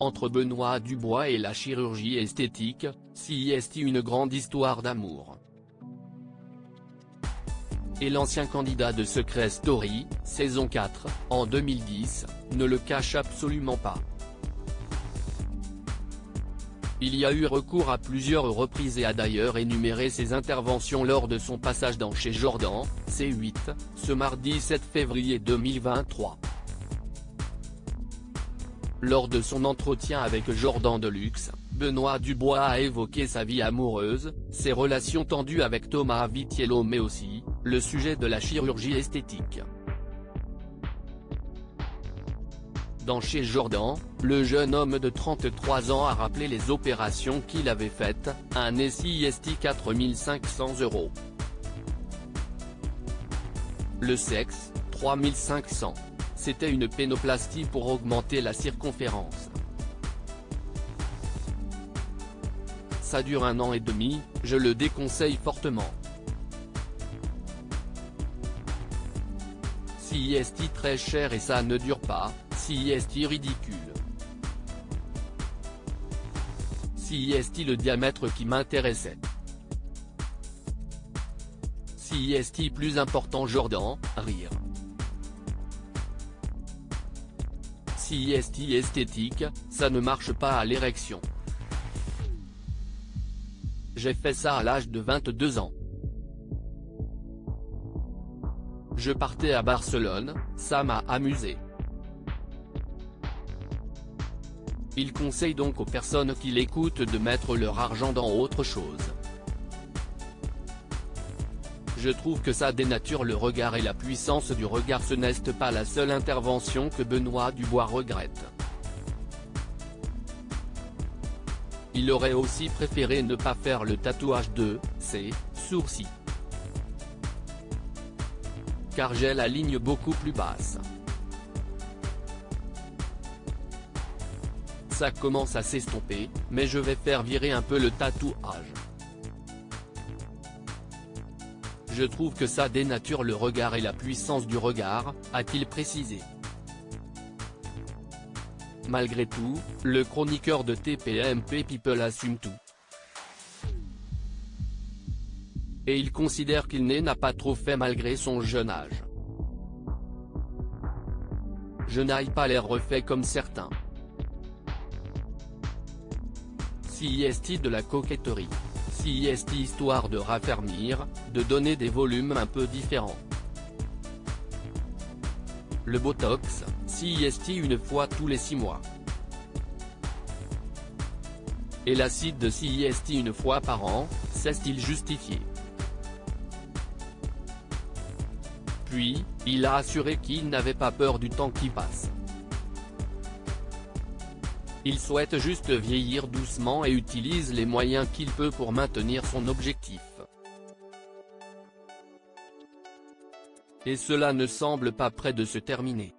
Entre Benoît Dubois et la chirurgie esthétique, CIST une grande histoire d'amour. Et l'ancien candidat de Secret Story, saison 4, en 2010, ne le cache absolument pas. Il y a eu recours à plusieurs reprises et a d'ailleurs énuméré ses interventions lors de son passage dans Chez Jordan, C8, ce mardi 7 février 2023. Lors de son entretien avec Jordan Deluxe, Benoît Dubois a évoqué sa vie amoureuse, ses relations tendues avec Thomas Vitiello mais aussi, le sujet de la chirurgie esthétique. Dans Chez Jordan, le jeune homme de 33 ans a rappelé les opérations qu'il avait faites, un CIST 4 500 €. Le sexe, 3 500. C'était une pénoplastie pour augmenter la circonférence. Ça dure 1 an et demi, je le déconseille fortement. CIST très cher et ça ne dure pas, CIST ridicule. CIST le diamètre qui m'intéressait. CIST plus important Jordan, rire. CIST esthétique, ça ne marche pas à l'érection. J'ai fait ça à l'âge de 22 ans. Je partais à Barcelone, ça m'a amusé. Il conseille donc aux personnes qui l'écoutent de mettre leur argent dans autre chose. Je trouve que ça dénature le regard et la puissance du regard. Ce n'est pas la seule intervention que Benoît Dubois regrette. Il aurait aussi préféré ne pas faire le tatouage de ses sourcils. Car j'ai la ligne beaucoup plus basse. Ça commence à s'estomper, mais je vais faire virer un peu le tatouage. Je trouve que ça dénature le regard et la puissance du regard, a-t-il précisé. Malgré tout, le chroniqueur de TPMP People assume tout. Et il considère qu'il n'a pas trop fait malgré son jeune âge. Je n'aille pas l'air refait comme certains. CIST de la coquetterie. CIST histoire de raffermir, de donner des volumes un peu différents. Le Botox, CIST une fois tous les 6 mois. Et l'acide de CIST une fois par an, c'est-il justifié? Puis, il a assuré qu'il n'avait pas peur du temps qui passe. Il souhaite juste vieillir doucement et utilise les moyens qu'il peut pour maintenir son objectif. Et cela ne semble pas près de se terminer.